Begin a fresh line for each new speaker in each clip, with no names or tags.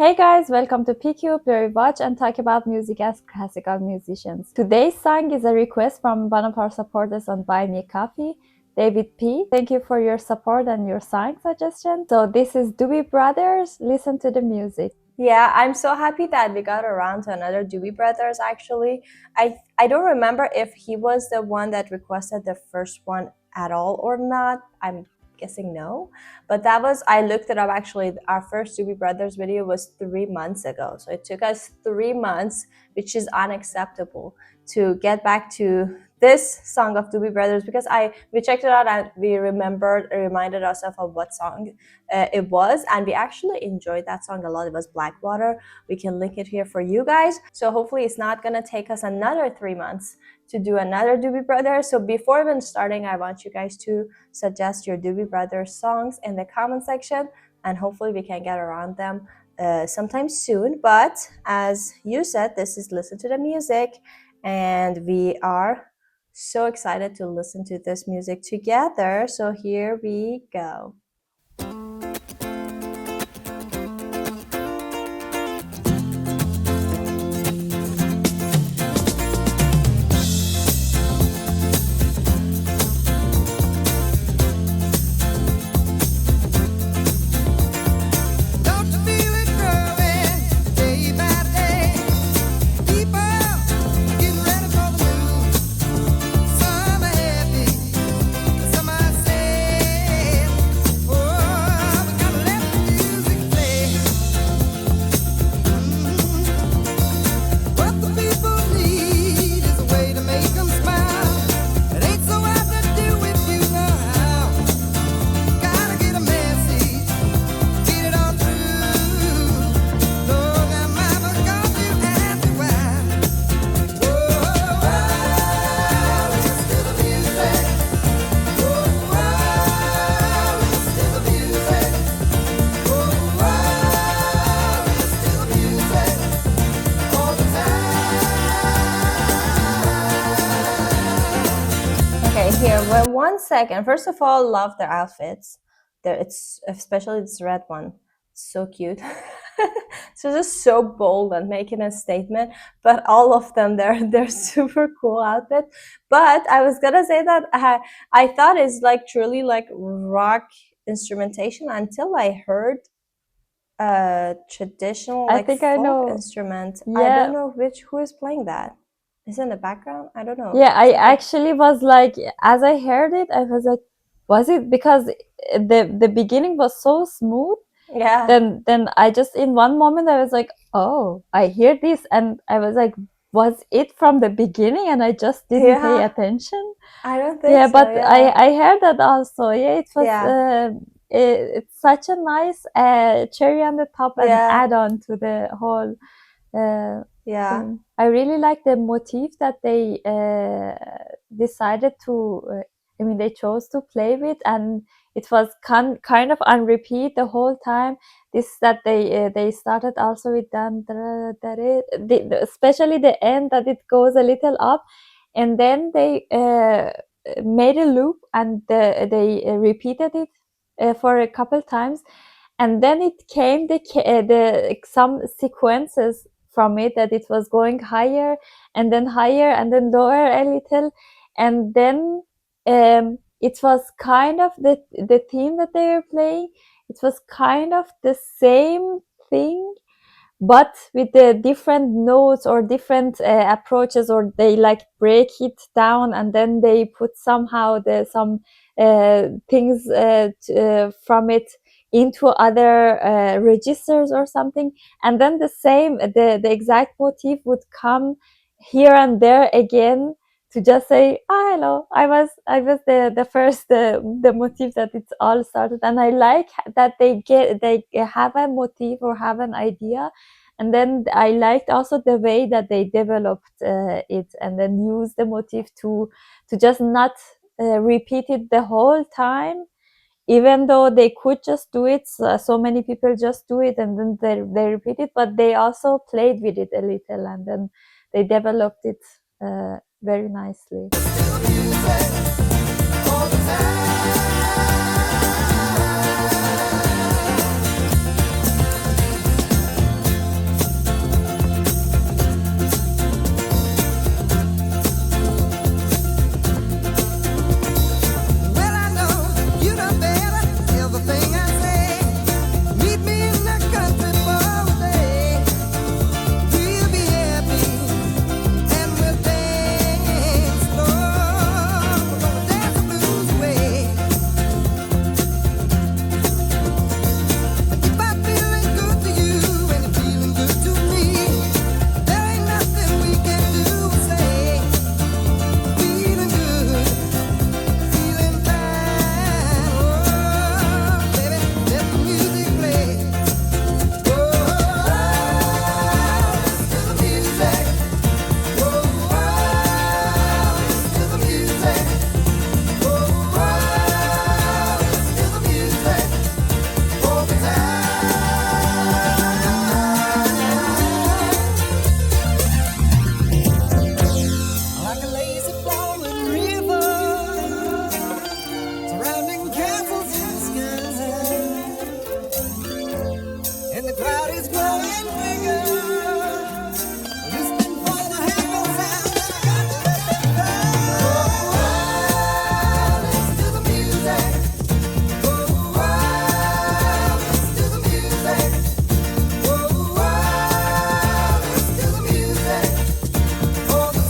Hey guys, welcome to PQ, where we watch and talk about music as classical musicians. Today's song is a request from one of our supporters on Buy Me a Coffee, David P. Thank you for your support and your song suggestion. So this is Doobie Brothers, Listen to the Music.
Yeah, I'm so happy that we got around to another Doobie Brothers actually. I don't remember if he was the one that requested the first one at all or not. I'm guessing no. But I looked it up actually. Our first Doobie Brothers video was 3 months ago. So it took us 3 months, which is unacceptable, to get back to this song of Doobie Brothers because we checked it out and we reminded ourselves of what song it was, and we actually enjoyed that song a lot. It was Blackwater. We can link it here for you guys. So hopefully it's not gonna take us another 3 months to do another Doobie Brothers. So before even starting, I want you guys to suggest your Doobie Brothers songs in the comment section, and hopefully we can get around them sometime soon. But as you said, this is Listen to the Music, and we are so excited to listen to this music together. So here we go. Here, well, 1 second. First of all, love their outfits. It's especially this red one, so cute. So just so bold and making a statement. But all of them, they're super cool outfit. But I was gonna say that I thought it's like truly like rock instrumentation until I heard traditional like folk instrument.
Yeah.
I don't know who is playing that. Is it in the background? I don't know.
Yeah, I actually was like, as I heard it, I was like, was it because the beginning was so smooth?
Yeah.
Then I just in one moment I was like, oh, I hear this, and I was like, was it from the beginning and I just didn't pay attention?
I don't think so.
But I heard that also. Yeah, it was it's such a nice cherry on the top and add on to the whole thing. I really like the motif that they decided to they chose to play with, and it was kind of on repeat the whole time. This that they started also with especially the end, that it goes a little up, and then they made a loop, and they repeated it for a couple times, and then it came some sequences from it, that it was going higher and then lower a little, and then it was kind of the theme that they were playing. It was kind of the same thing, but with the different notes or different approaches, or they like break it down and then they put somehow some things from it into other registers or something, and then the exact motif would come here and there again, to just say, oh, hello, I was the first the motif that it's all started. And I like that they have a motif or have an idea, and then I liked also the way that they developed it, and then use the motif to just not repeat it the whole time, even though they could just do it. So many people just do it and then they repeat it, but they also played with it a little, and then they developed it very nicely.
is growing bigger. Listening for the heaven sound. Listen to the music. Listen to the music. Listen to the music all the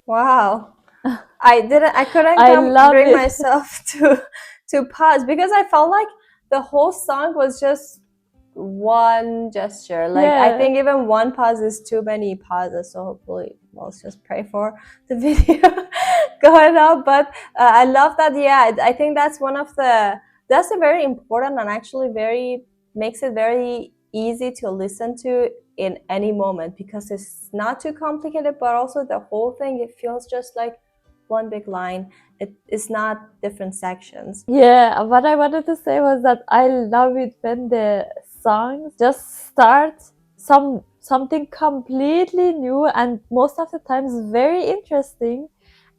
Wow. I couldn't
I love
bring
it.
myself to pause because I felt like the whole song was just one gesture. Like I
Yeah.
think even one pause is too many pauses. So hopefully, let's just pray for the video going up. But I love that. Yeah, I think that's that's a very important and actually makes it very easy to listen to in any moment because it's not too complicated, but also the whole thing, it feels just like one big line. It's not different sections.
Yeah, what I wanted to say was that I love it when the songs just start something completely new and most of the times very interesting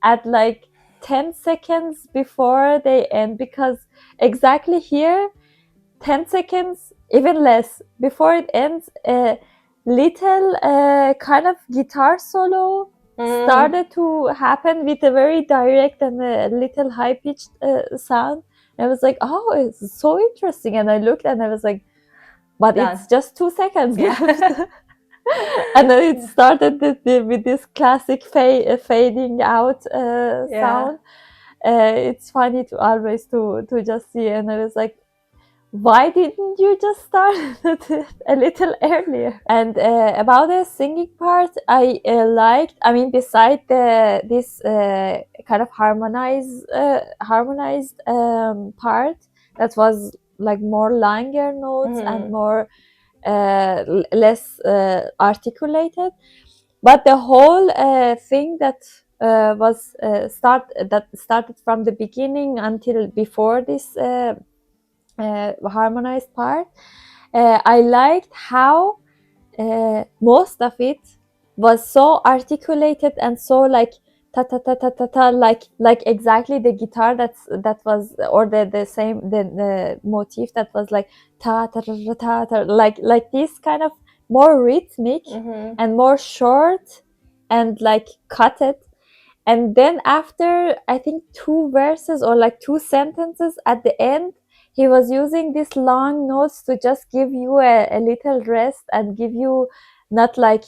at like 10 seconds before they end, because exactly here 10 seconds, even less, before it ends, a little kind of guitar solo started to happen with a very direct and a little high pitched sound. And I was like, oh, it's so interesting. And I looked and I was like, but
Done.
it's just 2 seconds
Yeah.
left. And then it started with this classic fading out
Yeah.
sound. It's funny to always to just see, and I was like, why didn't you just start it a little earlier? And about the singing part, I liked, I mean, beside this kind of harmonized part that was like more longer notes and more less articulated, but the whole thing that started from the beginning until before this harmonized part, I liked how most of it was so articulated and so like ta ta ta ta ta ta, like exactly the guitar that was, or the same the motif that was like ta ta ta ta ta, ta, like this kind of more rhythmic and more short and like cut it. And then after I think 2 verses or like 2 sentences at the end, he was using these long notes to just give you a little rest and give you not like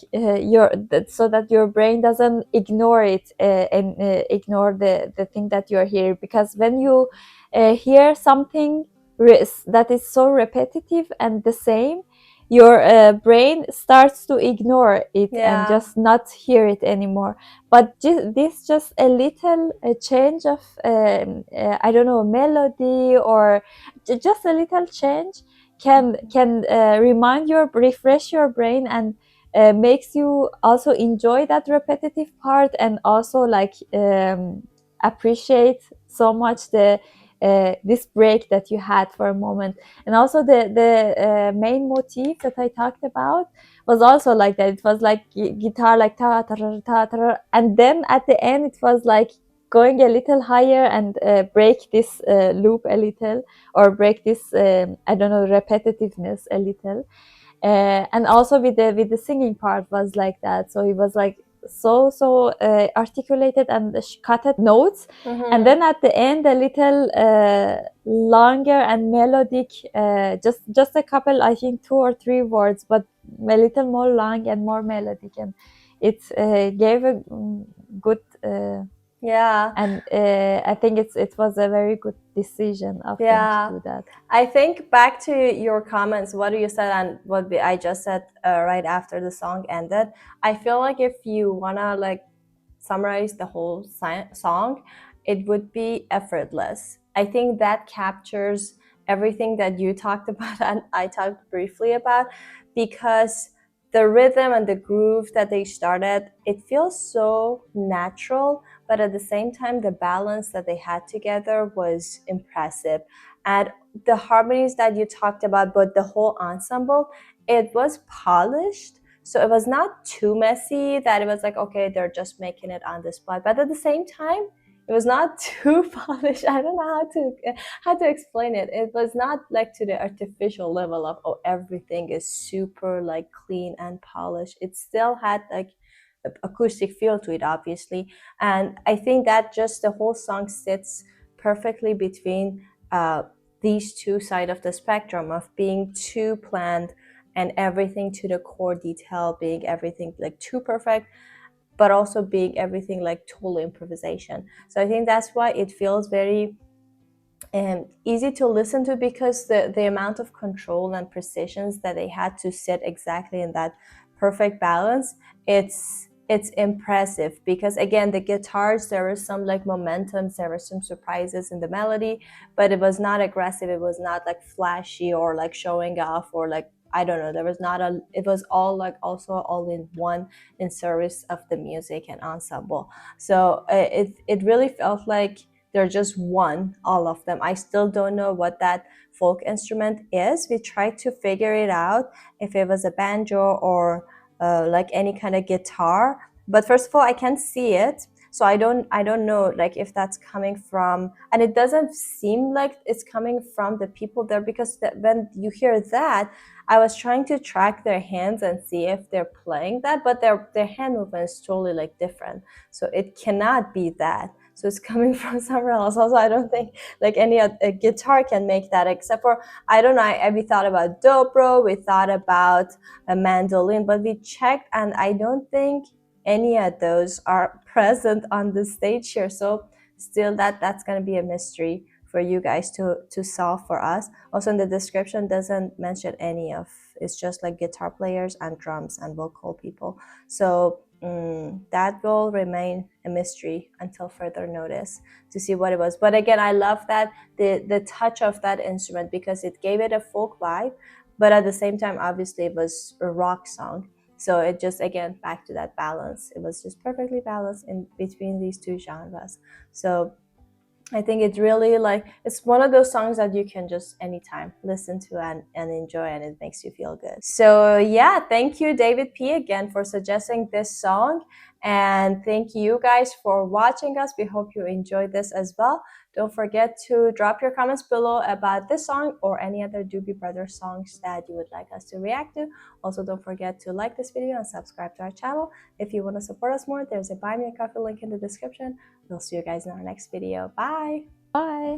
so that your brain doesn't ignore it and ignore the thing that you're hearing, because when you hear something that is so repetitive and the same, your brain starts to ignore it and just not hear it anymore. But this just a little change of I don't know, melody, or just a little change can refresh your brain and makes you also enjoy that repetitive part and also like appreciate so much the this break that you had for a moment. And also the main motif that I talked about was also like that. It was like guitar like ta ta ta ta ta, and then at the end it was like going a little higher and break this loop a little, or break this I don't know, repetitiveness a little. And also with the singing part was like that. So it was like so articulated and cutted notes, and then at the end a little longer and melodic, just a couple, I think 2 or 3 words, but a little more long and more melodic, and it gave a good
Yeah.
and I think it was a very good decision of them
Yeah.
to do that.
I think back to your comments, what you said and what I just said right after the song ended. I feel like if you wanna like summarize the whole song, it would be effortless. I think that captures everything that you talked about and I talked briefly about, because the rhythm and the groove that they started, it feels so natural, but at the same time the balance that they had together was impressive. And the harmonies that you talked about, but the whole ensemble, it was polished. So it was not too messy that it was like, okay, they're just making it on the spot. But at the same time, it was not too polished. I don't know how to explain it. It was not like to the artificial level of, oh, everything is super like clean and polished. It still had like acoustic feel to it, obviously. And I think that just the whole song sits perfectly between these two sides of the spectrum of being too planned and everything to the core detail, being everything like too perfect, but also being everything like total improvisation. So I think that's why it feels very easy to listen to, because the amount of control and precisions that they had to set exactly in that perfect balance, it's impressive. Because again, the guitars, there was some like momentum, there were some surprises in the melody, but it was not aggressive, it was not like flashy or like showing off, or like, I don't know, there was not a, it was all like also all in one in service of the music and ensemble. So it really felt like they're just one, all of them. I still don't know what that folk instrument is. We tried to figure it out, if it was a banjo or like any kind of guitar. But first of all, I can't see it, so I don't know like if that's coming from, and it doesn't seem like it's coming from the people there, because when you hear that, I was trying to track their hands and see if they're playing that, but their hand movement is totally like different, so it cannot be that. So it's coming from somewhere else. Also, I don't think like any a guitar can make that, except for, I don't know, we thought about dobro, we thought about a mandolin, but we checked and I don't think any of those are present on the stage here. So still that's going to be a mystery for you guys to solve for us. Also in the description doesn't mention any of, it's just like guitar players and drums and vocal people. So that will remain a mystery until further notice to see what it was. But again, I love that the touch of that instrument, because it gave it a folk vibe, but at the same time, obviously it was a rock song. So it just, again, back to that balance. It was just perfectly balanced in between these two genres. So I think it's really like, it's one of those songs that you can just anytime listen to and enjoy, and it makes you feel good. So yeah, thank you, David P, again for suggesting this song. And thank you guys for watching us. We hope you enjoyed this as well. Don't forget to drop your comments below about this song or any other Doobie Brothers songs that you would like us to react to. Also, don't forget to like this video and subscribe to our channel. If you want to support us more, there's a Buy Me a Coffee link in the description. We'll see you guys in our next video. Bye!
Bye.